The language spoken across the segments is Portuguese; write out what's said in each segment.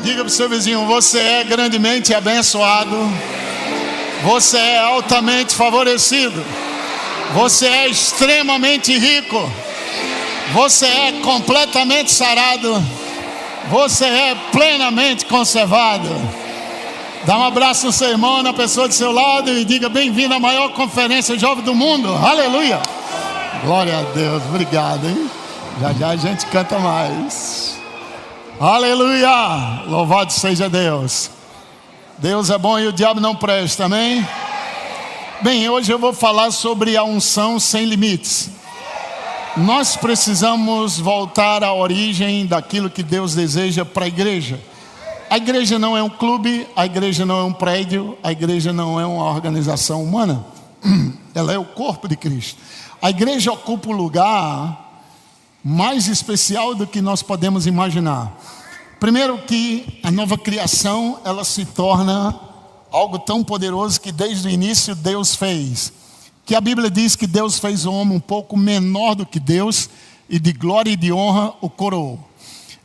Diga para o seu vizinho: você é grandemente abençoado. Você é altamente favorecido. Você é extremamente rico. Você é completamente sarado. Você é plenamente conservado. Dá um abraço no seu irmão, na pessoa do seu lado, e diga: bem-vindo à maior conferência jovem do mundo. Aleluia. Glória a Deus. Obrigado, hein? Já a gente canta mais. Aleluia. Louvado seja Deus. Deus é bom e o diabo não presta, amém? Bem, hoje eu vou falar sobre a unção sem limites. Nós precisamos voltar à origem daquilo que Deus deseja para a igreja. A igreja não é um clube, a igreja não é um prédio, a igreja não é uma organização humana. Ela é o corpo de Cristo. A igreja ocupa o lugar mais especial do que nós podemos imaginar. Primeiro que a nova criação, ela se torna algo tão poderoso que desde o início Deus fez. Que a Bíblia diz que Deus fez o homem um pouco menor do que Deus e de glória e de honra o coroou.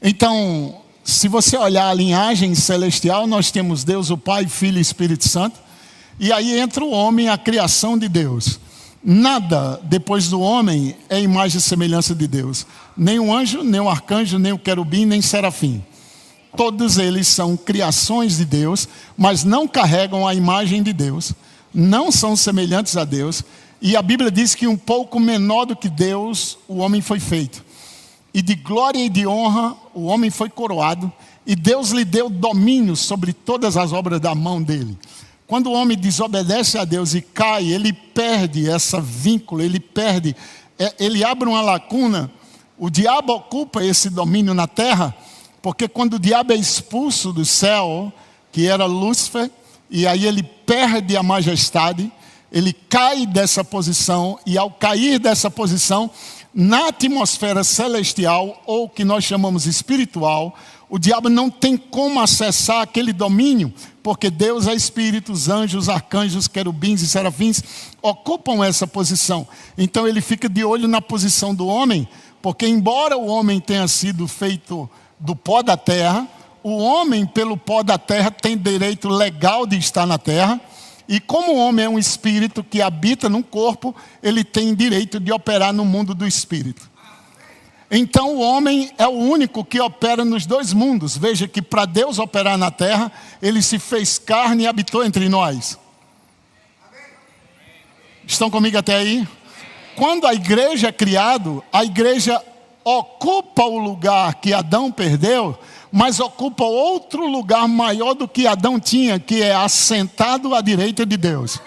Então, se você olhar a linhagem celestial, nós temos Deus, o Pai, Filho e Espírito Santo. E aí entra o homem, a criação de Deus. Nada depois do homem é imagem e semelhança de Deus. Nem um anjo, nem um arcanjo, nem o querubim, nem serafim. Todos eles são criações de Deus, mas não carregam a imagem de Deus. Não são semelhantes a Deus. E a Bíblia diz que um pouco menor do que Deus, o homem foi feito. E de glória e de honra, o homem foi coroado. E Deus lhe deu domínio sobre todas as obras da mão dele. Quando o homem desobedece a Deus e cai, ele perde esse vínculo, ele abre uma lacuna. O diabo ocupa esse domínio na terra, porque quando o diabo é expulso do céu, que era Lúcifer, e aí ele perde a majestade, ele cai dessa posição, e ao cair dessa posição, na atmosfera celestial, ou que nós chamamos espiritual, o diabo não tem como acessar aquele domínio, porque Deus é espírito, os anjos, arcanjos, querubins e serafins ocupam essa posição. Então ele fica de olho na posição do homem, porque embora o homem tenha sido feito do pó da terra, o homem pelo pó da terra tem direito legal de estar na terra, e como o homem é um espírito que habita num corpo, ele tem direito de operar no mundo do espírito. Então o homem é o único que opera nos dois mundos. Veja que para Deus operar na terra, ele se fez carne e habitou entre nós. Estão comigo até aí? Quando a igreja é criada, a igreja ocupa o lugar que Adão perdeu, mas ocupa outro lugar maior do que Adão tinha, que é assentado à direita de Deus.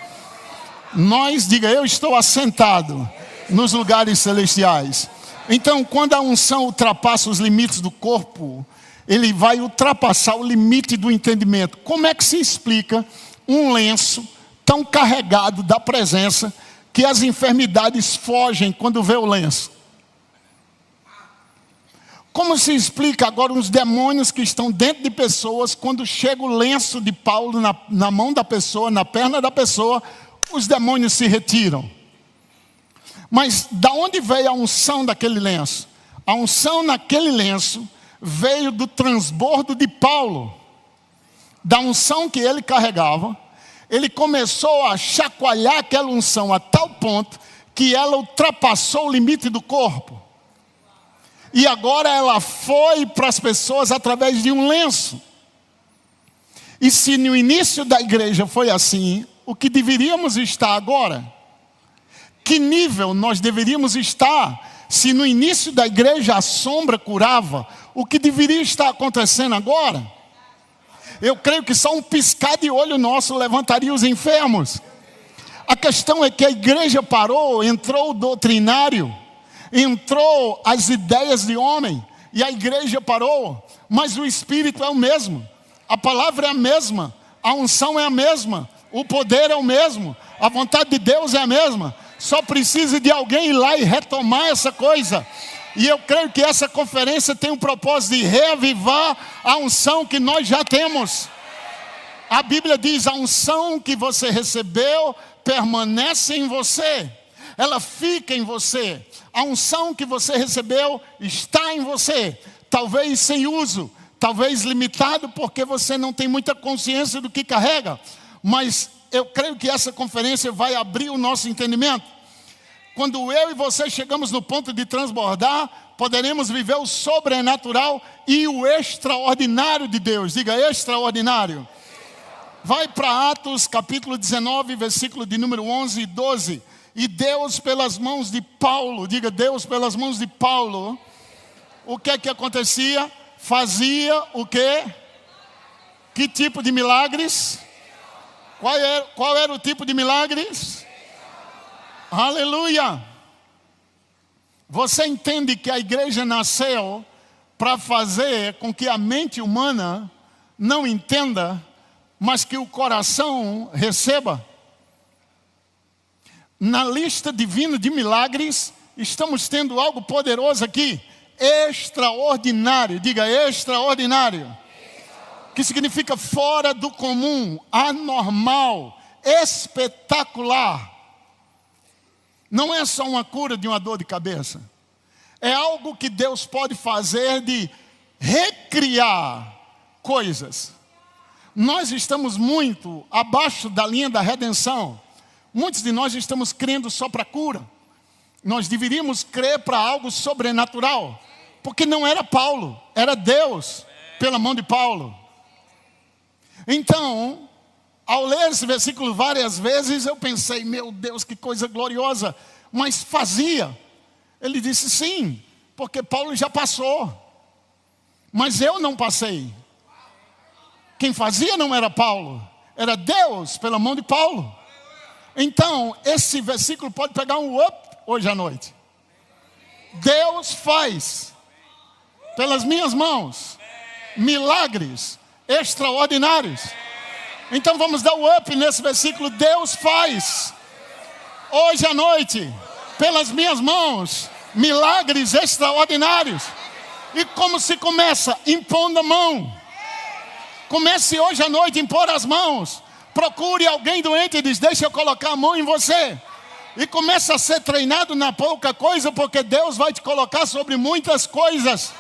Diga: eu estou assentado nos lugares celestiais. Então, quando a unção ultrapassa os limites do corpo, ele vai ultrapassar o limite do entendimento. Como é que se explica um lenço tão carregado da presença que as enfermidades fogem quando vê o lenço? Como se explica agora os demônios que estão dentro de pessoas, quando chega o lenço de Paulo na mão da pessoa, na perna da pessoa, os demônios se retiram? Mas da onde veio a unção daquele lenço? A unção naquele lenço veio do transbordo de Paulo. Da unção que ele carregava, ele começou a chacoalhar aquela unção a tal ponto que ela ultrapassou o limite do corpo. E agora ela foi para as pessoas através de um lenço. E se no início da igreja foi assim, o que deveríamos estar agora? Que nível nós deveríamos estar se no início da igreja a sombra curava? O que deveria estar acontecendo agora? Eu creio que só um piscar de olho nosso levantaria os enfermos. A questão é que a igreja parou, entrou o doutrinário, entrou as ideias de homem, e a igreja parou, mas o Espírito é o mesmo, a palavra é a mesma, a unção é a mesma, o poder é o mesmo, a vontade de Deus é a mesma. Só precisa de alguém ir lá e retomar essa coisa. E eu creio que essa conferência tem o propósito de reavivar a unção que nós já temos. A Bíblia diz: a unção que você recebeu permanece em você. Ela fica em você. A unção que você recebeu está em você. Talvez sem uso, Talvez limitado porque você não tem muita consciência do que carrega. Mas eu creio que essa conferência vai abrir o nosso entendimento. Quando eu e você chegamos no ponto de transbordar, poderemos viver o sobrenatural e o extraordinário de Deus. Diga, extraordinário. Vai para Atos capítulo 19, versículo de número 11 e 12. E Deus pelas mãos de Paulo, diga, Deus pelas mãos de Paulo, o que é que acontecia? Fazia o quê? Que tipo de milagres? Qual era o tipo de milagres? Aleluia! Você entende que a igreja nasceu para fazer com que a mente humana não entenda, mas que o coração receba? Na lista divina de milagres, estamos tendo algo poderoso aqui. Extraordinário, diga extraordinário. Que significa fora do comum, anormal, espetacular. Não é só uma cura de uma dor de cabeça. É algo que Deus pode fazer de recriar coisas. Nós estamos muito abaixo da linha da redenção. Muitos de nós estamos crendo só para cura. Nós deveríamos crer para algo sobrenatural. Porque não era Paulo, era Deus pela mão de Paulo. Então, ao ler esse versículo várias vezes, eu pensei, meu Deus, que coisa gloriosa. Mas fazia. Ele disse sim, porque Paulo já passou. Mas eu não passei. Quem fazia não era Paulo, era Deus pela mão de Paulo. Então, esse versículo pode pegar um up hoje à noite. Deus faz, pelas minhas mãos, milagres extraordinários. Então vamos dar o up nesse versículo. Deus faz, hoje à noite, pelas minhas mãos, milagres extraordinários. E como se começa? Impondo a mão. Comece hoje à noite a impor as mãos. Procure alguém doente e diz, deixa eu colocar a mão em você. E começa a ser treinado na pouca coisa, porque Deus vai te colocar sobre muitas coisas.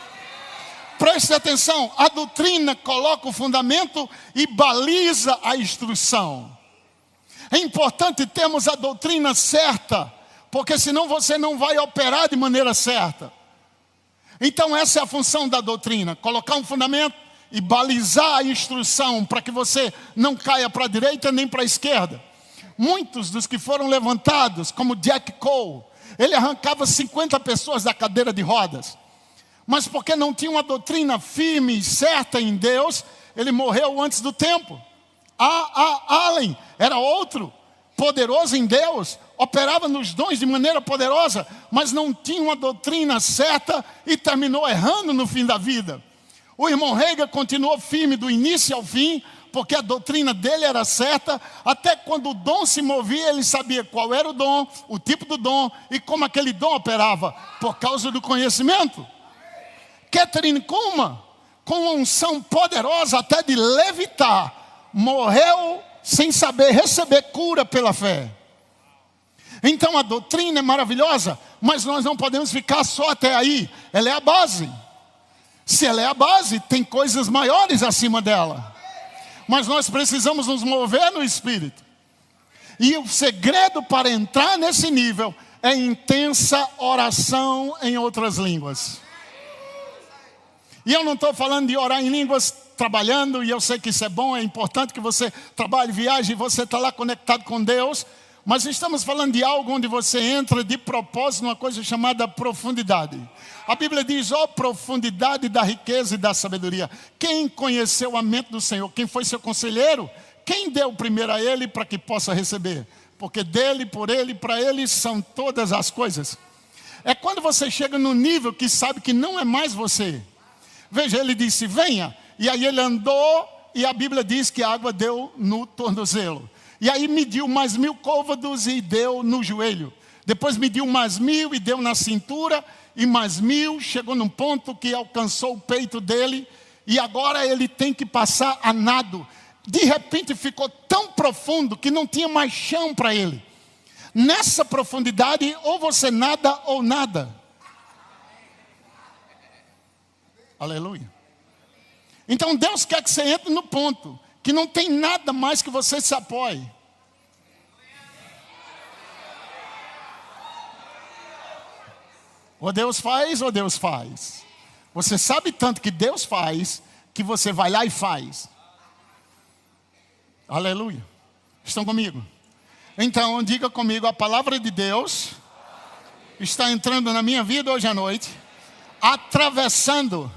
Preste atenção, a doutrina coloca o fundamento e baliza a instrução. É importante termos a doutrina certa, porque senão você não vai operar de maneira certa. Então essa é a função da doutrina, colocar um fundamento e balizar a instrução para que você não caia para a direita nem para a esquerda. Muitos dos que foram levantados, como Jack Cole, ele arrancava 50 pessoas da cadeira de rodas. Mas porque não tinha uma doutrina firme e certa em Deus, ele morreu antes do tempo. Allen era outro, poderoso em Deus, operava nos dons de maneira poderosa, mas não tinha uma doutrina certa e terminou errando no fim da vida. O irmão Reagan continuou firme do início ao fim, porque a doutrina dele era certa. Até quando o dom se movia, ele sabia qual era o dom, o tipo do dom e como aquele dom operava, por causa do conhecimento. Catherine Kuhlman, com uma unção poderosa até de levitar, morreu sem saber receber cura pela fé. Então a doutrina é maravilhosa, mas nós não podemos ficar só até aí. Ela é a base. Se ela é a base, tem coisas maiores acima dela. Mas nós precisamos nos mover no Espírito. E o segredo para entrar nesse nível é intensa oração em outras línguas. E eu não estou falando de orar em línguas trabalhando, e eu sei que isso é bom, é importante que você trabalhe, viaje, e você está lá conectado com Deus. Mas estamos falando de algo onde você entra de propósito numa coisa chamada profundidade. A Bíblia diz, ó profundidade da riqueza e da sabedoria. Quem conheceu a mente do Senhor? Quem foi seu conselheiro? Quem deu primeiro a Ele para que possa receber? Porque dele, por Ele, para Ele são todas as coisas. É quando você chega no nível que sabe que não é mais você. Veja, Ele disse, venha. E aí Ele andou e a Bíblia diz que a água deu no tornozelo. E aí mediu mais 1000 côvados e deu no joelho. Depois mediu mais 1000 e deu na cintura. E mais 1000, chegou num ponto que alcançou o peito dele. E agora ele tem que passar a nado. De repente ficou tão profundo que não tinha mais chão para ele. Nessa profundidade, ou você nada ou nada. Aleluia. Então Deus quer que você entre no ponto que não tem nada mais que você se apoie. Ou Deus faz, ou Deus faz. Você sabe tanto que Deus faz, que você vai lá e faz. Aleluia. Estão comigo? Então, diga comigo, a palavra de Deus está entrando na minha vida hoje à noite, atravessando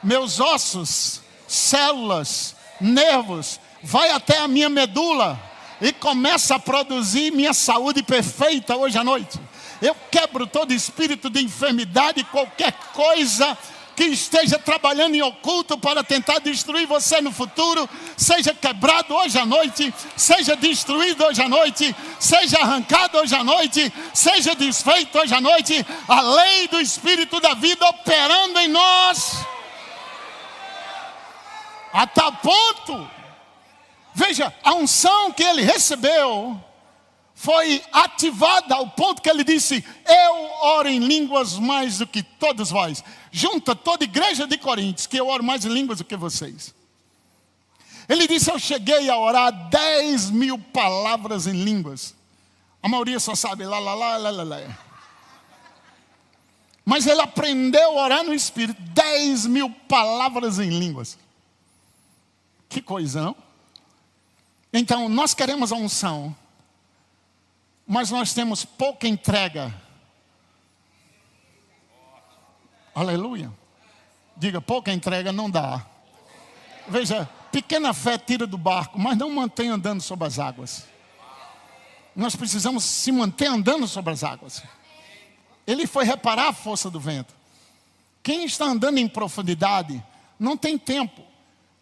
meus ossos, células, nervos, vai até a minha medula e começa a produzir minha saúde perfeita hoje à noite. Eu quebro todo espírito de enfermidade, qualquer coisa que esteja trabalhando em oculto para tentar destruir você no futuro, seja quebrado hoje à noite, seja destruído hoje à noite, seja arrancado hoje à noite, seja desfeito hoje à noite, a lei do Espírito da vida operando em nós. A tal ponto, veja, a unção que ele recebeu foi ativada ao ponto que ele disse: eu oro em línguas mais do que todos vós. Junta toda a igreja de Coríntios, que eu oro mais em línguas do que vocês. Ele disse: eu cheguei a orar 10.000 palavras em línguas. A maioria só sabe lá. Mas ele aprendeu a orar no Espírito, 10.000 palavras em línguas. Que coisa, não? Então, nós queremos a unção, mas nós temos pouca entrega. Aleluia. Diga, pouca entrega não dá. Veja, pequena fé tira do barco, mas não mantém andando sobre as águas. Nós precisamos se manter andando sobre as águas. Ele foi reparar a força do vento. Quem está andando em profundidade não tem tempo.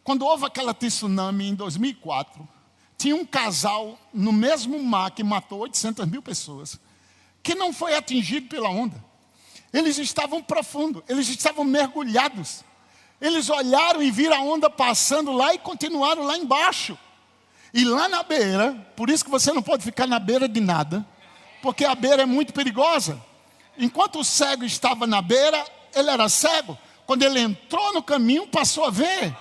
Quando houve aquela tsunami em 2004, tinha um casal no mesmo mar que matou 800.000 pessoas, que não foi atingido pela onda. Eles estavam profundos, eles estavam mergulhados. Eles olharam e viram a onda passando lá e continuaram lá embaixo. E lá na beira, por isso que você não pode ficar na beira de nada, porque a beira é muito perigosa. Enquanto o cego estava na beira, ele era cego. Quando ele entrou no caminho, passou a ver.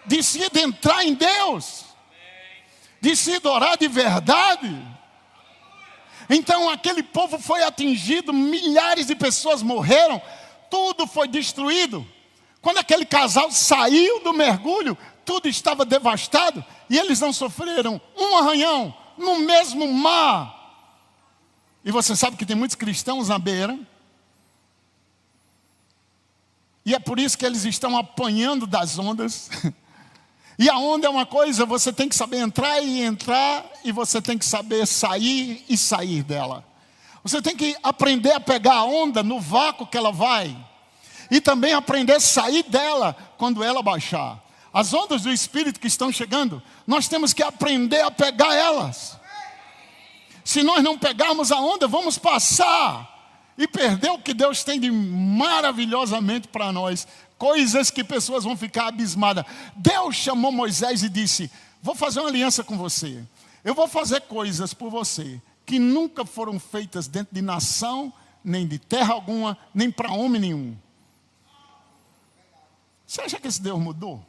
Decida entrar em Deus. Decida orar de verdade. Então aquele povo foi atingido, milhares de pessoas morreram, tudo foi destruído. Quando aquele casal saiu do mergulho, tudo estava devastado e eles não sofreram um arranhão no mesmo mar. E você sabe que tem muitos cristãos na beira, e é por isso que eles estão apanhando das ondas. E a onda é uma coisa, você tem que saber entrar, e você tem que saber sair e sair dela. Você tem que aprender a pegar a onda no vácuo que ela vai, e também aprender a sair dela quando ela baixar. As ondas do Espírito que estão chegando, nós temos que aprender a pegar elas. Se nós não pegarmos a onda, vamos passar e perder o que Deus tem de maravilhosamente para nós. Coisas que pessoas vão ficar abismadas. Deus chamou Moisés e disse: vou fazer uma aliança com você. Eu vou fazer coisas por você que nunca foram feitas dentro de nação, nem de terra alguma, nem para homem nenhum. Você acha que esse Deus mudou?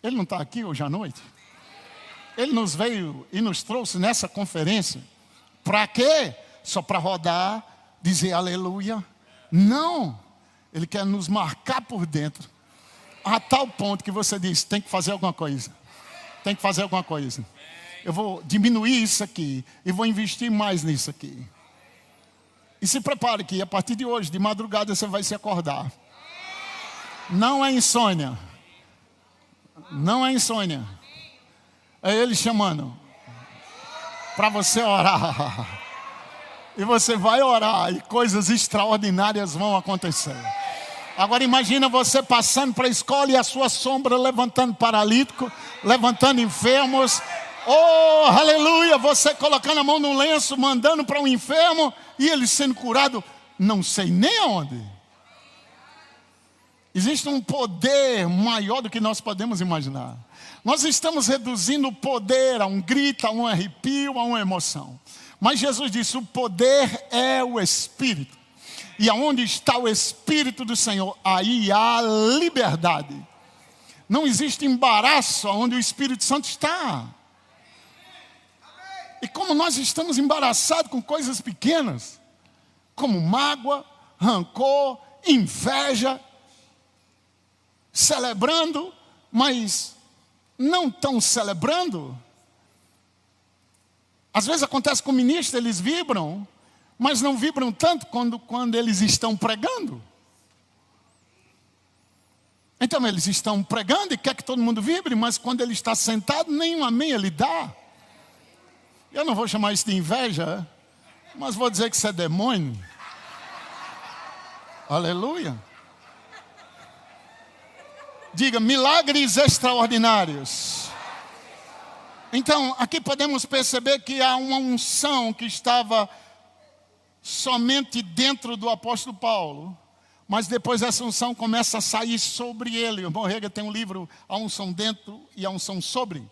Ele não está aqui hoje à noite? Ele nos veio e nos trouxe nessa conferência. Para quê? Só para rodar, dizer aleluia? Não. Ele quer nos marcar por dentro, a tal ponto que você diz: tem que fazer alguma coisa. Tem que fazer alguma coisa. Eu vou diminuir isso aqui e vou investir mais nisso aqui. E se prepare que a partir de hoje, de madrugada, você vai se acordar. Não é insônia. Não é insônia. É Ele chamando para você orar. E você vai orar e coisas extraordinárias vão acontecer. Agora imagina você passando para a escola e a sua sombra levantando paralítico, levantando enfermos. Oh, aleluia! Você colocando a mão no lenço, mandando para um enfermo e ele sendo curado, não sei nem aonde. Existe um poder maior do que nós podemos imaginar. Nós estamos reduzindo o poder a um grito, a um arrepio, a uma emoção. Mas Jesus disse: o poder é o Espírito. E aonde está o Espírito do Senhor, aí há liberdade. Não existe embaraço onde o Espírito Santo está. E como nós estamos embaraçados com coisas pequenas, como mágoa, rancor, inveja, celebrando, mas não tão celebrando. Às vezes acontece com ministros, eles vibram, mas não vibram tanto quando eles estão pregando. Então eles estão pregando e quer que todo mundo vibre, mas quando ele está sentado, nenhum amém ele dá. Eu não vou chamar isso de inveja, mas vou dizer que isso é demônio. Aleluia. Diga, milagres extraordinários. Então, aqui podemos perceber que há uma unção que estava somente dentro do apóstolo Paulo, mas depois essa unção começa a sair sobre ele. O Morrega tem um livro, a unção dentro e a unção sobre.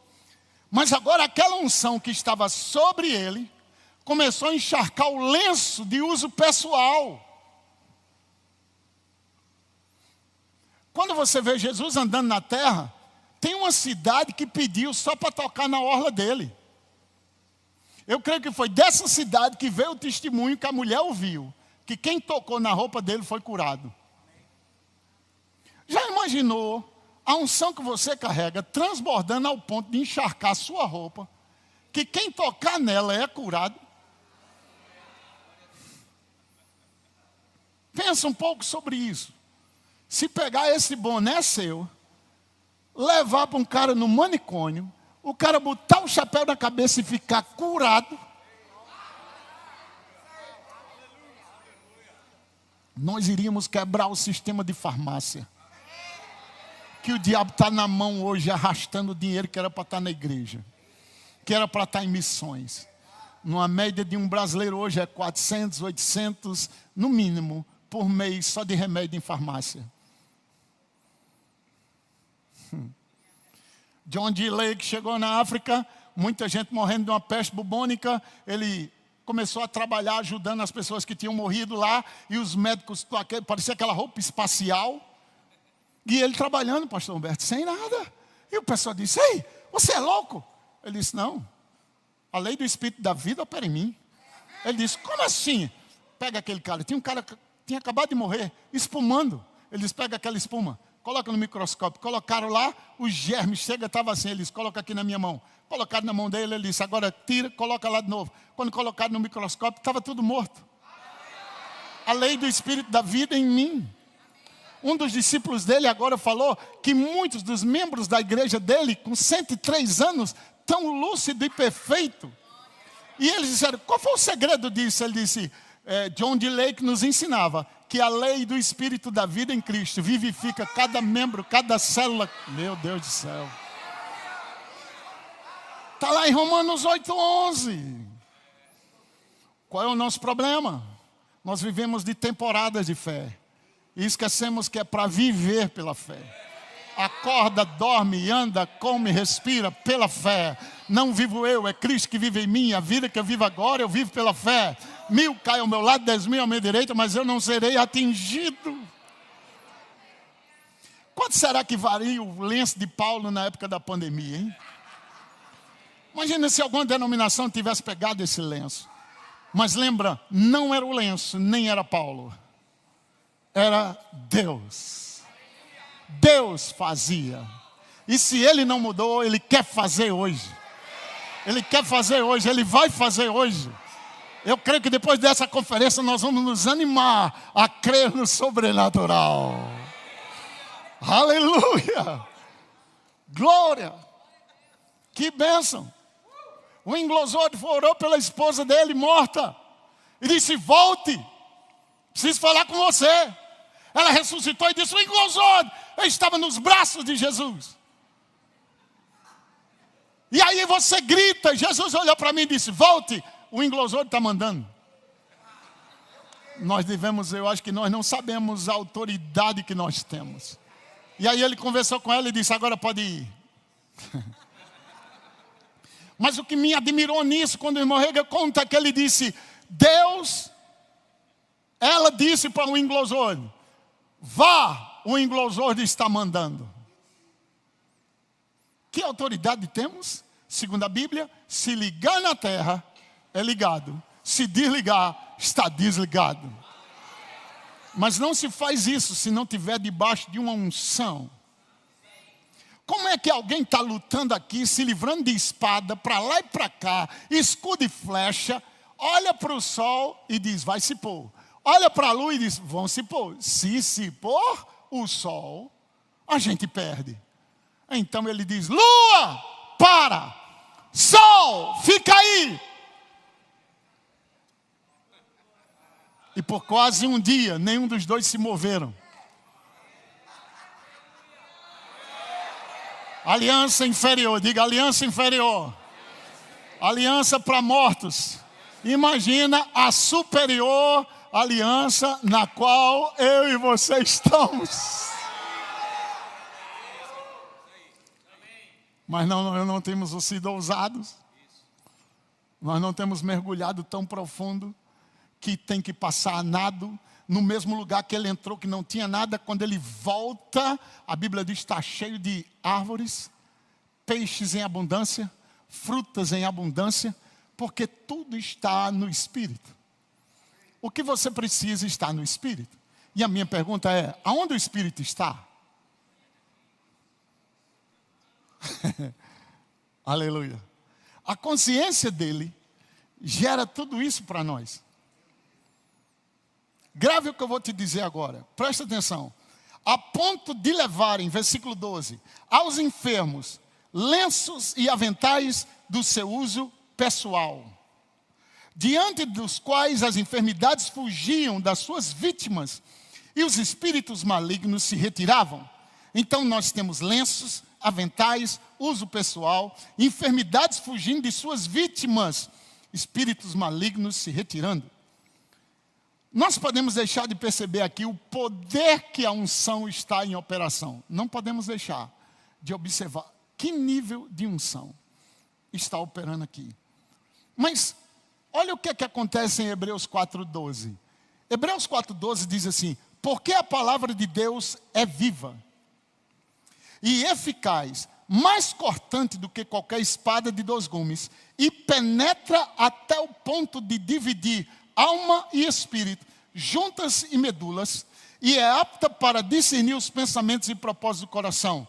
Mas agora aquela unção que estava sobre ele, começou a encharcar o lenço de uso pessoal. Quando você vê Jesus andando na terra, tem uma cidade que pediu só para tocar na orla dele. Eu creio que foi dessa cidade que veio o testemunho que a mulher ouviu, que quem tocou na roupa dele foi curado. Já imaginou a unção que você carrega transbordando ao ponto de encharcar a sua roupa, que quem tocar nela é curado? Pensa um pouco sobre isso. Se pegar esse boné seu, levar para um cara no manicômio, o cara botar o chapéu na cabeça e ficar curado, nós iríamos quebrar o sistema de farmácia. Que o diabo está na mão hoje arrastando o dinheiro que era para estar na igreja, que era para estar em missões. Numa média de um brasileiro hoje é 400, 800, no mínimo, por mês, só de remédio em farmácia. John D. Lake chegou na África, muita gente morrendo de uma peste bubônica. Ele começou a trabalhar ajudando as pessoas que tinham morrido lá. E os médicos, parecia aquela roupa espacial. E ele trabalhando, pastor Humberto, sem nada. E o pessoal disse, ei, você é louco? Ele disse, não, a lei do Espírito da vida opera em mim. Ele disse, como assim? Pega aquele cara, tinha um cara que tinha acabado de morrer, espumando. Ele disse, pega aquela espuma. Coloca no microscópio. Colocaram lá, os germes, estava assim, eles colocam aqui na minha mão. Colocaram na mão dele, ele disse, agora tira, coloca lá de novo. Quando colocaram no microscópio, estava tudo morto. A lei do Espírito da vida em mim. Um dos discípulos dele agora falou que muitos dos membros da igreja dele, com 103 anos, tão lúcido e perfeito. E eles disseram, qual foi o segredo disso? Ele disse, John D. Lake nos ensinava que a lei do Espírito da vida em Cristo vivifica cada membro, cada célula. Meu Deus do céu. Está lá em Romanos 8:11. Qual é o nosso problema? Nós vivemos de temporadas de fé. E esquecemos que é para viver pela fé. Acorda, dorme, anda, come, respira pela fé. Não vivo eu, é Cristo que vive em mim. A vida que eu vivo agora, eu vivo pela fé. 1000 caem ao meu lado, 10.000 à minha direita, mas eu não serei atingido. Quanto será que varia o lenço de Paulo na época da pandemia, hein? Imagina se alguma denominação tivesse pegado esse lenço. Mas lembra, não era o lenço, nem era Paulo. Era Deus. Deus fazia. E se Ele não mudou, Ele quer fazer hoje. Ele quer fazer hoje, Ele vai fazer hoje. Eu creio que depois dessa conferência nós vamos nos animar a crer no sobrenatural. Aleluia! Glória! Que bênção! O englosório orou pela esposa dele morta e disse, volte, preciso falar com você. Ela ressuscitou e disse, o englosório, eu estava nos braços de Jesus. E aí você grita, Jesus olhou para mim e disse, volte, o englosório está mandando. Nós devemos, eu acho que nós não sabemos a autoridade que nós temos. E aí ele conversou com ela e disse, agora pode ir. Mas o que me admirou nisso, quando o irmão Rega conta, que ele disse, Deus Ela disse para o englosor: vá, o englosor está mandando. Que autoridade temos? Segundo a Bíblia, se ligar na terra, é ligado. Se desligar, está desligado. Mas não se faz isso se não estiver debaixo de uma unção. Como é que alguém está lutando aqui, se livrando de espada, para lá e para cá, escudo e flecha, olha para o sol e diz, vai se pôr. Olha para a lua e diz, vão se pôr. Se pôr o sol, a gente perde. Então ele diz, lua, para. Sol, fica aí. E por quase um dia, nenhum dos dois se moveram. Aliança inferior, diga aliança inferior. Aliança para mortos. Imagina a superior aliança na qual eu e você estamos. Mas não temos sido ousados. Nós não temos mergulhado tão profundo que tem que passar a nado no mesmo lugar que ele entrou, que não tinha nada. Quando ele volta, a Bíblia diz que está cheio de árvores, peixes em abundância, frutas em abundância, porque tudo está no Espírito. O que você precisa está no Espírito. E a minha pergunta é, aonde o Espírito está? Aleluia. A consciência dele gera tudo isso para nós. Grave o que eu vou te dizer agora. Presta atenção. A ponto de levarem, versículo 12, aos enfermos lenços e aventais do seu uso pessoal, diante dos quais as enfermidades fugiam das suas vítimas e os espíritos malignos se retiravam. Então nós temos lenços, aventais, uso pessoal, enfermidades fugindo de suas vítimas, espíritos malignos se retirando. Nós podemos deixar de perceber aqui o poder que a unção está em operação. Não podemos deixar de observar que nível de unção está operando aqui. Mas olha o que acontece em Hebreus 4:12. Hebreus 4:12 diz assim, porque a palavra de Deus é viva e eficaz, mais cortante do que qualquer espada de 2 gumes, e penetra até o ponto de dividir alma e espírito, juntas e medulas, e é apta para discernir os pensamentos e propósitos do coração.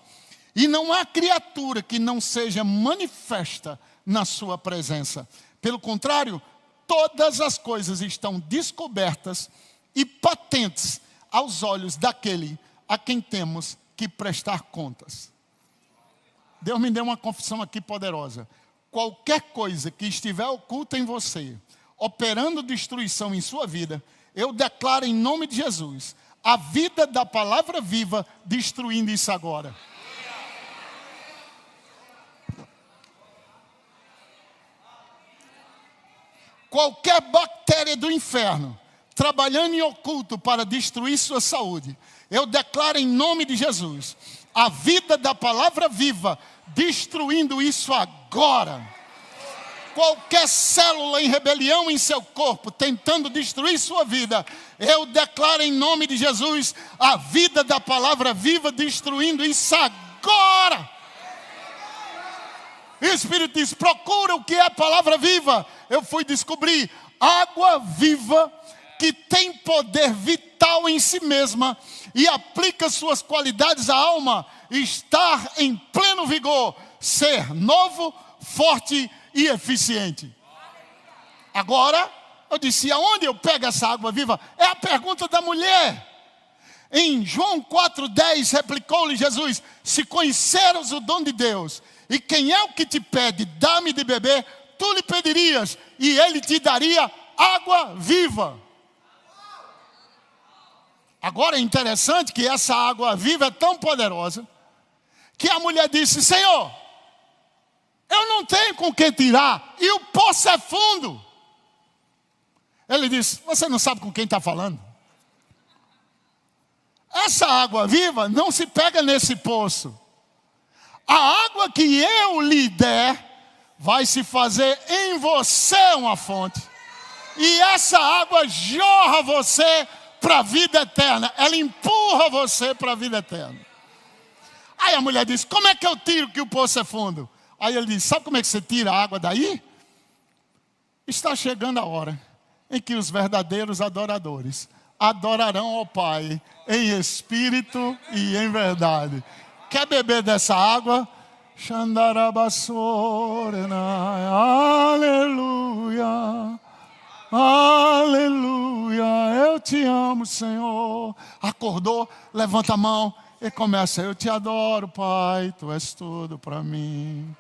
E não há criatura que não seja manifesta na sua presença. Pelo contrário, todas as coisas estão descobertas e patentes aos olhos daquele a quem temos que prestar contas. Deus me deu uma confissão aqui poderosa. Qualquer coisa que estiver oculta em você, operando destruição em sua vida, eu declaro em nome de Jesus, a vida da palavra viva, destruindo isso agora. Qualquer bactéria do inferno, trabalhando em oculto para destruir sua saúde, eu declaro em nome de Jesus, a vida da palavra viva, destruindo isso agora. Qualquer célula em rebelião em seu corpo, tentando destruir sua vida, eu declaro em nome de Jesus, a vida da palavra viva, destruindo isso agora. E o Espírito diz, procura o que é a palavra viva. Eu fui descobrir, água viva, que tem poder vital em si mesma, e aplica suas qualidades à alma, estar em pleno vigor, ser novo, forte e eficiente. Agora, eu disse, aonde eu pego essa água viva? É a pergunta da mulher. Em João 4:10, replicou-lhe Jesus, se conheceras o dom de Deus, e quem é o que te pede, dá-me de beber, tu lhe pedirias, e ele te daria água viva. Agora é interessante que essa água viva é tão poderosa, que a mulher disse, Senhor, eu não tenho com que tirar, e o poço é fundo. Ele disse, você não sabe com quem está falando? Essa água viva não se pega nesse poço. A água que eu lhe der, vai se fazer em você uma fonte. E essa água jorra você para a vida eterna. Ela empurra você para a vida eterna. Aí a mulher diz, como é que eu tiro que o poço é fundo? Aí ele diz, sabe como é que você tira a água daí? Está chegando a hora em que os verdadeiros adoradores adorarão ao Pai em espírito e em verdade. Quer beber dessa água? Aleluia, aleluia, eu te amo, Senhor. Acordou, levanta a mão e começa, eu te adoro, Pai, tu és tudo para mim.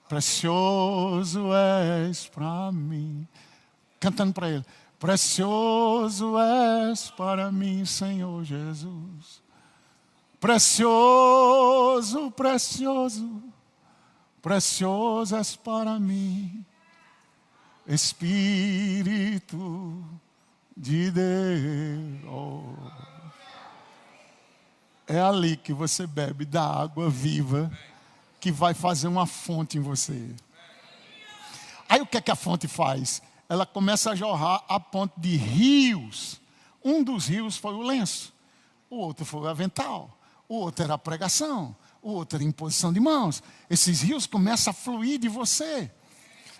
Precioso és para mim. Cantando para ele. Precioso és para mim, Senhor Jesus. Precioso, precioso, precioso és para mim. Espírito de Deus. É ali que você bebe da água viva que vai fazer uma fonte em você. Aí o que é que a fonte faz? Ela começa a jorrar a ponto de rios. Um dos rios foi o lenço, o outro foi o avental, o outro era a pregação, o outro era a imposição de mãos. Esses rios começam a fluir de você.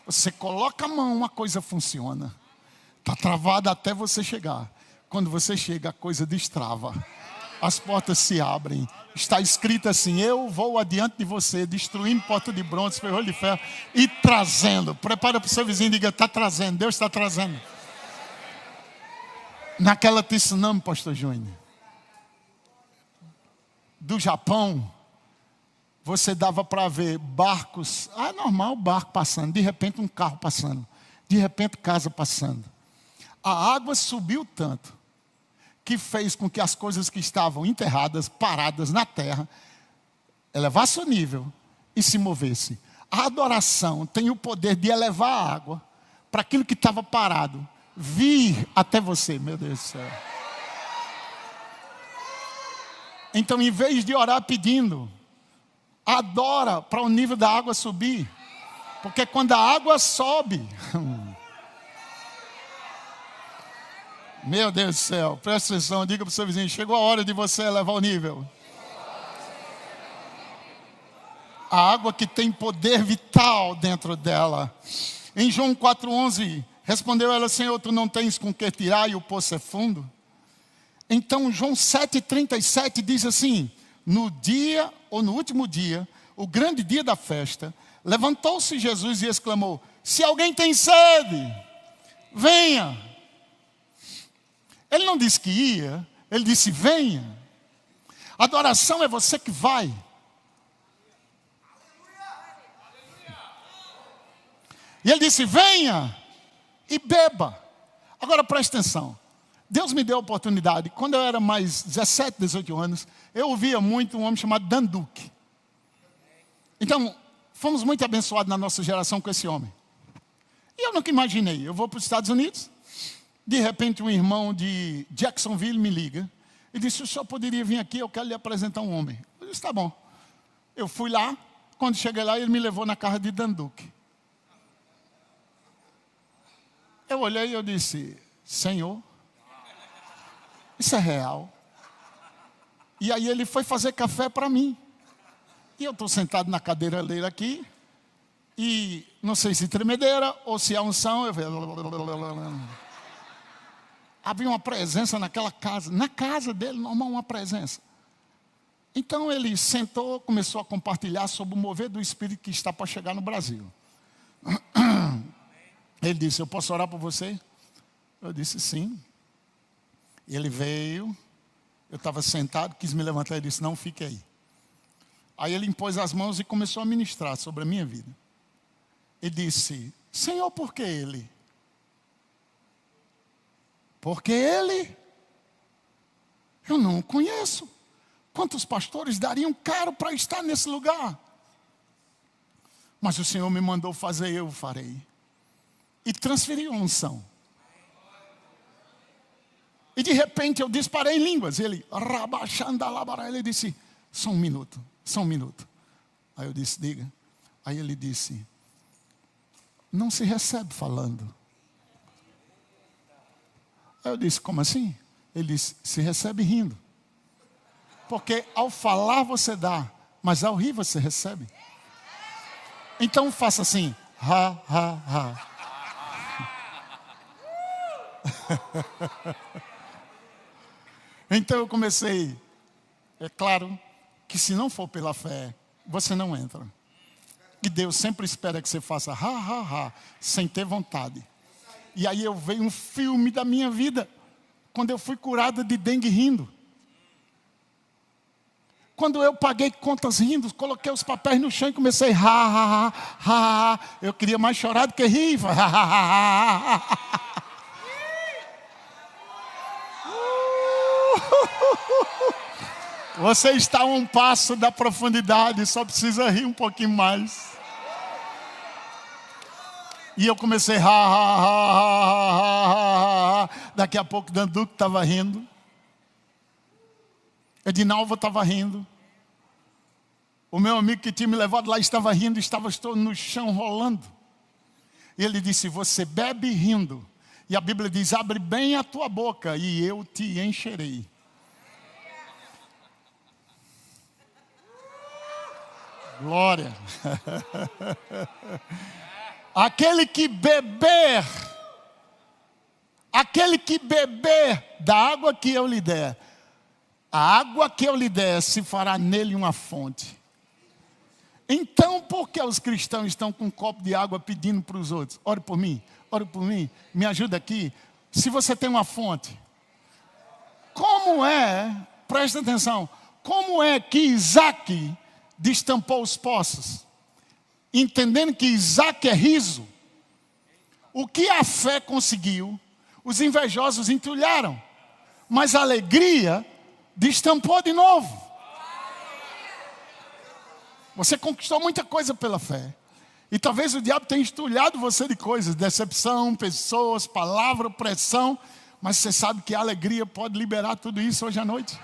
Você coloca a mão, a coisa funciona. Está travada até você chegar. Quando você chega, a coisa destrava. As portas se abrem. Está escrito assim, eu vou adiante de você, destruindo porta de bronze, ferrolho de ferro e trazendo. Prepara para o seu vizinho e diga, está trazendo, Deus está trazendo. Naquela tsunami, pastor Júnior, do Japão, você dava para ver barcos, normal, barco passando, de repente um carro passando, de repente casa passando. A água subiu tanto, que fez com que as coisas que estavam enterradas, paradas na terra, elevasse o nível e se movesse. A adoração tem o poder de elevar a água para aquilo que estava parado, vir até você, meu Deus do céu. Então, em vez de orar pedindo, adora para o nível da água subir. Porque quando a água sobe... Meu Deus do céu, presta atenção, diga para o seu vizinho, chegou a hora de você elevar o nível. A água que tem poder vital dentro dela. Em João 4,11, respondeu ela, Senhor, tu não tens com que tirar e o poço é fundo? Então João 7,37 diz assim, no dia, ou no último dia, o grande dia da festa, levantou-se Jesus e exclamou, se alguém tem sede, venha. Ele não disse que ia, ele disse venha. Adoração é você que vai. E ele disse venha e beba. Agora preste atenção. Deus me deu a oportunidade. Quando eu era mais 17, 18 anos, eu ouvia muito um homem chamado Dan Duque. Então, fomos muito abençoados na nossa geração com esse homem. E eu nunca imaginei. Eu vou para os Estados Unidos. De repente um irmão de Jacksonville me liga e disse, o senhor poderia vir aqui, eu quero lhe apresentar um homem. Eu disse, tá bom. Eu fui lá, quando cheguei lá ele me levou na casa de Dan Duque. Eu olhei e eu disse, Senhor, isso é real. E aí ele foi fazer café para mim. E eu estou sentado na cadeira dele aqui, e não sei se tremedeira ou se a unção, eu havia uma presença naquela casa, na casa dele, normal, uma presença. Então ele sentou, começou a compartilhar sobre o mover do Espírito que está para chegar no Brasil. Ele disse, eu posso orar por você? Eu disse, sim. Ele veio, eu estava sentado, quis me levantar e disse, não, fique aí. Aí ele impôs as mãos e começou a ministrar sobre a minha vida. Ele disse, Senhor, por que ele? Porque ele, eu não o conheço. Quantos pastores dariam caro para estar nesse lugar? Mas o Senhor me mandou fazer, eu farei. E transferiu a unção. E de repente eu disparei em línguas. Ele disse, só um minuto. Aí eu disse, diga. Aí ele disse, não se recebe falando. Aí eu disse, como assim? Ele disse, se recebe rindo. Porque ao falar você dá, mas ao rir você recebe. Então faça assim, ha, ha, ha. Então eu comecei. É claro que se não for pela fé, você não entra. E Deus sempre espera que você faça ha, ha, ha, sem ter vontade. E aí eu vejo um filme da minha vida, quando eu fui curado de dengue rindo. Quando eu paguei contas rindo, coloquei os papéis no chão e comecei ha, ha, ha, ha. Eu queria mais chorar do que rir. Ha, ha, ha, ha. Você está a um passo da profundidade, só precisa rir um pouquinho mais. E eu comecei, ha, ha, ha, ha, ha, ha. Daqui a pouco, Danduque estava rindo. Edinalva estava rindo. O meu amigo que tinha me levado lá estava rindo, estou no chão rolando. E ele disse, você bebe rindo. E a Bíblia diz, abre bem a tua boca e eu te encherei. Glória. Aquele que beber da água que eu lhe der, a água que eu lhe der se fará nele uma fonte. Então, por que os cristãos estão com um copo de água pedindo para os outros? Ore por mim, me ajuda aqui. Se você tem uma fonte, como é, presta atenção, como é que Isaac destampou os poços? Entendendo que Isaac é riso. O que a fé conseguiu, os invejosos entulharam, mas a alegria destampou de novo. Você conquistou muita coisa pela fé. E talvez o diabo tenha entulhado você de coisas, decepção, pessoas, palavra, pressão. Mas você sabe que a alegria pode liberar tudo isso hoje à noite.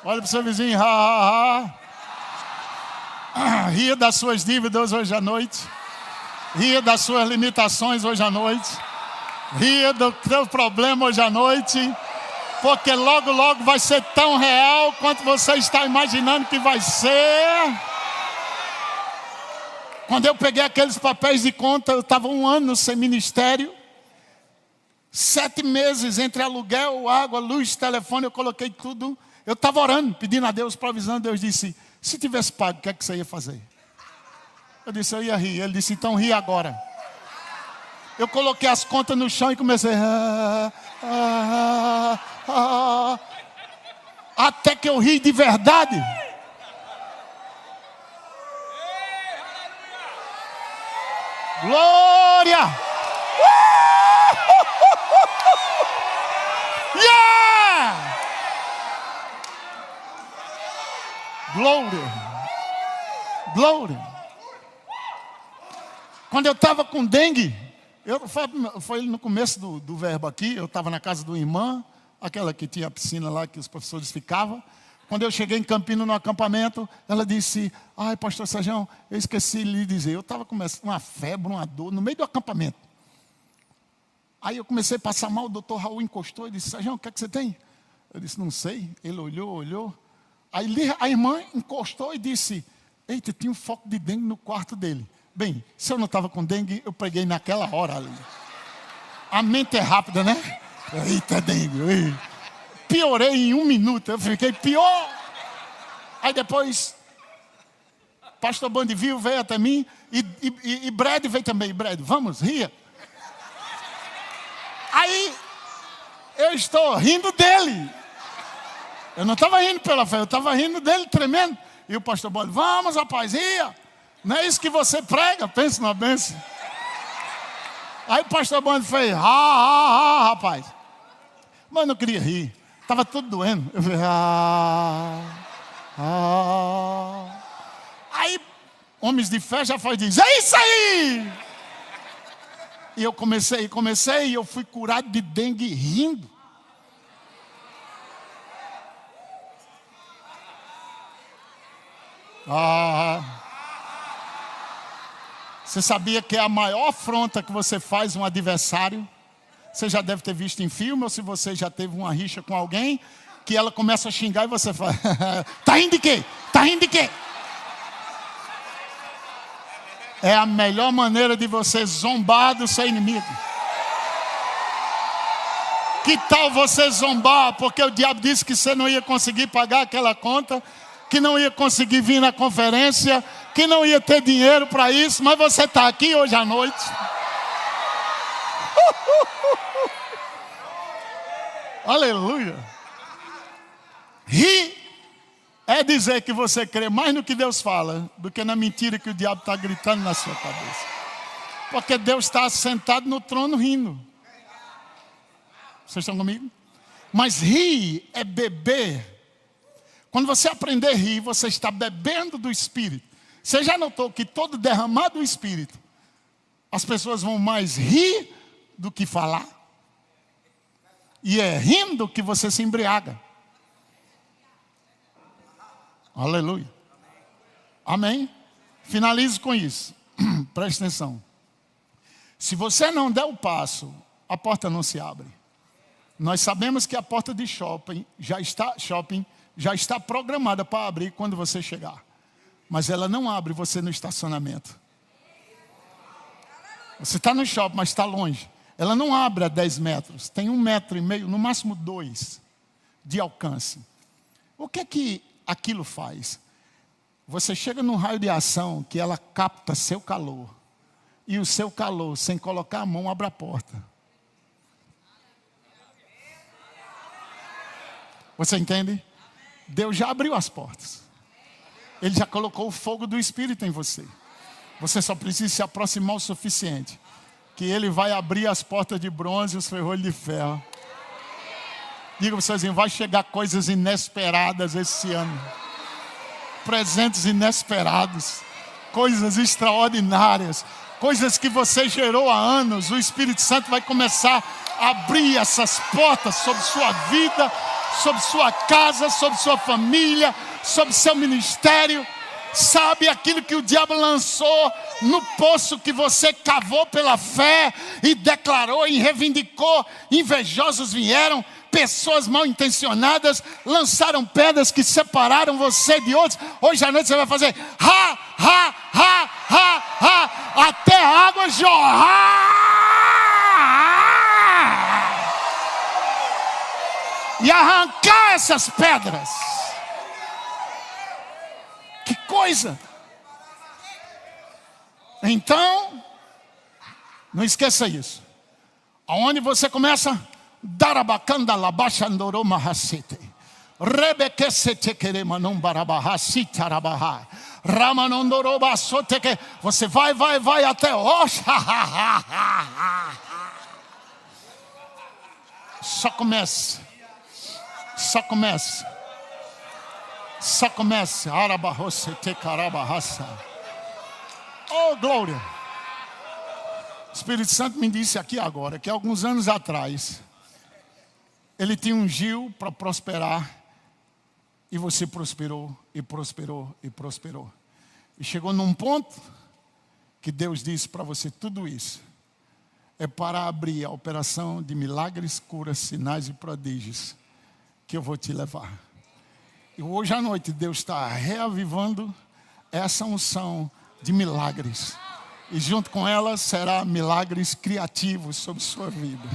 Olha para o seu vizinho, ha, ha, ha. Ria das suas dívidas hoje à noite. Ria das suas limitações hoje à noite. Ria do teu problema hoje à noite. Porque logo, logo vai ser tão real quanto você está imaginando que vai ser. Quando eu peguei aqueles papéis de conta, eu estava 1 ano sem ministério. 7 meses entre aluguel, água, luz, telefone, eu coloquei tudo. Eu estava orando, pedindo a Deus, provisão. Deus disse, se tivesse pago, o que é que você ia fazer? Eu disse, eu ia rir. Ele disse, então ri agora. Eu coloquei as contas no chão e comecei. Até que eu ri de verdade. Glória! Yeah! Glória! Glória! Quando eu estava com dengue, foi no começo do verbo aqui, eu estava na casa de uma irmã, aquela que tinha a piscina lá que os professores ficavam. Quando eu cheguei em Campinas no acampamento, ela disse, ai pastor Sérgio, eu esqueci de lhe dizer, eu estava com uma febre, uma dor, no meio do acampamento. Aí eu comecei a passar mal, o doutor Raul encostou e disse, Sérgio, o que é que você tem? Eu disse, não sei. Ele olhou. Aí a irmã encostou e disse, eita, tinha um foco de dengue no quarto dele. Bem, se eu não estava com dengue, eu preguei naquela hora ali. A mente é rápida, né? Eita, dengue. Piorei em 1 minuto, eu fiquei pior. Aí depois, pastor Bandivio veio até mim e Brad veio também. Brad, vamos, ria. Aí, eu estou rindo dele. Eu não estava rindo pela fé, eu estava rindo dele tremendo. E o pastor Bandivio, vamos rapaz, ria. Não é isso que você prega? Pensa numa bênção. Aí o pastor Bando fez, rapaz. Mas eu não queria rir. Estava tudo doendo. Eu falei, Aí, homens de fé já faz dizer, é isso aí! E eu comecei e eu fui curado de dengue rindo. Você sabia que é a maior afronta que você faz a um adversário? Você já deve ter visto em filme, ou se você já teve uma rixa com alguém, que ela começa a xingar e você fala, tá rindo de quê? Tá rindo de quê? É a melhor maneira de você zombar do seu inimigo. Que tal você zombar, porque o diabo disse que você não ia conseguir pagar aquela conta, que não ia conseguir vir na conferência, que não ia ter dinheiro para isso, mas você está aqui hoje à noite. Aleluia. Rir é dizer que você crê mais no que Deus fala do que na mentira que o diabo está gritando na sua cabeça. Porque Deus está sentado no trono rindo. Vocês estão comigo? Mas rir é beber. Quando você aprender a rir, você está bebendo do Espírito. Você já notou que todo derramado do Espírito, as pessoas vão mais rir do que falar? E é rindo que você se embriaga. Aleluia. Amém? Finalizo com isso. Preste atenção. Se você não der o passo, a porta não se abre. Nós sabemos que a porta de shopping já está programada para abrir quando você chegar. Mas ela não abre você no estacionamento. Você está no shopping, mas está longe. Ela não abre a 10 metros. Tem 1,5 metro, no máximo 2 de alcance. O que é que aquilo faz? Você chega num raio de ação que ela capta seu calor. E o seu calor, sem colocar a mão, abre a porta. Você entende? Deus já abriu as portas. Ele já colocou o fogo do Espírito em você. Você só precisa se aproximar o suficiente, que Ele vai abrir as portas de bronze e os ferrolhos de ferro. Diga para vocês, vai chegar coisas inesperadas esse ano. Presentes inesperados. Coisas extraordinárias. Coisas que você gerou há anos. O Espírito Santo vai começar a abrir essas portas sobre sua vida, sobre sua casa, sobre sua família, sobre seu ministério. Sabe aquilo que o diabo lançou no poço que você cavou pela fé e declarou e reivindicou? Invejosos vieram, pessoas mal intencionadas lançaram pedras que separaram você de outros. Hoje à noite você vai fazer ha, ha, ha, ha, ha, até a água jorrar. E arrancar essas pedras. Que coisa! Então, não esqueça isso. Aonde você começa? Darabacanda labachandoro mahasete. Rebequesete queremanom barabahasita rabaha. Ramanondoro basoteke. Você vai até hoje. Só comece. Só comece. Só comece. Oh, glória. O Espírito Santo me disse aqui agora que alguns anos atrás Ele te ungiu para prosperar e você prosperou e prosperou e prosperou. E chegou num ponto que Deus disse para você: tudo isso é para abrir a operação de milagres, curas, sinais e prodígios que eu vou te levar. E hoje à noite Deus está reavivando essa unção de milagres. E junto com ela será milagres criativos sobre sua vida.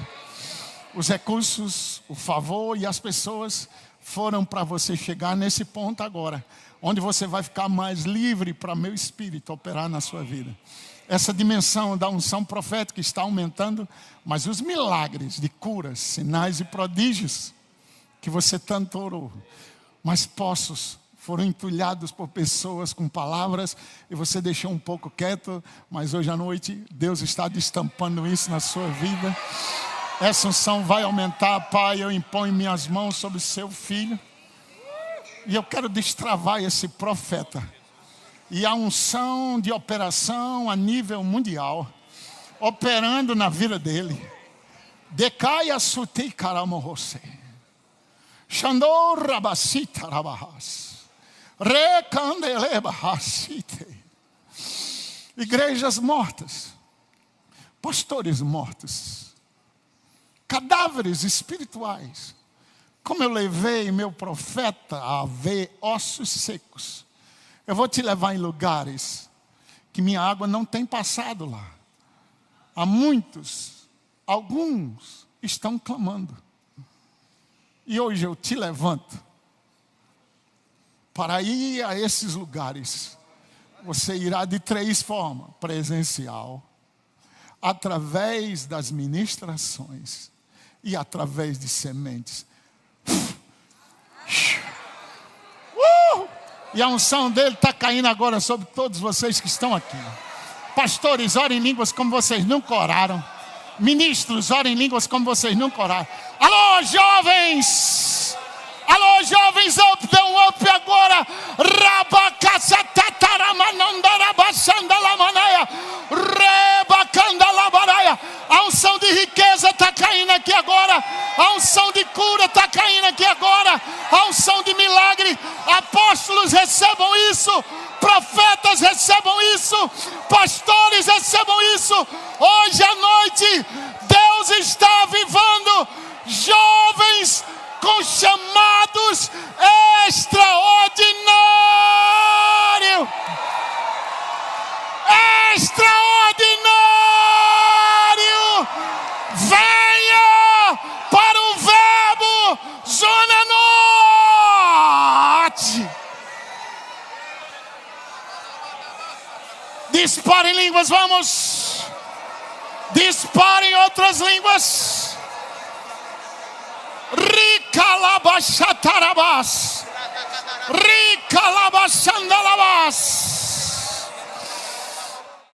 Os recursos, o favor e as pessoas foram para você chegar nesse ponto agora, onde você vai ficar mais livre para meu Espírito operar na sua vida. Essa dimensão da unção profética está aumentando, mas os milagres de curas, sinais e prodígios que você tanto orou, mas poços foram entulhados por pessoas com palavras e você deixou um pouco quieto, mas hoje à noite Deus está destampando isso na sua vida. Essa unção vai aumentar. Pai, eu imponho minhas mãos sobre o seu filho e eu quero destravar esse profeta. E a unção de operação a nível mundial, operando na vida dele. Decaia sutei caramorose. Xandor rabacita rabahas. Recandele bahasite. igrejas mortas, pastores mortos, cadáveres espirituais. Como eu levei meu profeta a ver ossos secos, eu vou te levar em lugares que minha água não tem passado lá. Há muitos, alguns estão clamando. E hoje eu te levanto para ir a esses lugares. Você irá de 3 formas: presencial, através das ministrações e através de sementes. E a unção dele está caindo agora sobre todos vocês que estão aqui. Pastores, orem em línguas como vocês nunca oraram. Ministros, orem em línguas como vocês nunca oraram. Alô, jovens! Alô, jovens, up, dê um up agora. A unção de riqueza está caindo aqui agora. A unção de cura está caindo aqui agora. A unção de milagre. Apóstolos, recebam isso. Profetas, recebam isso. Pastores, recebam isso. Hoje à noite, Deus está avivando jovens com chamados extraordinários. Extraordinário! Venha para o Verbo Zona Norte. Dispara em línguas, vamos. Dispara em outras línguas. Ricalabashatarabas. Ricalabashandalabas.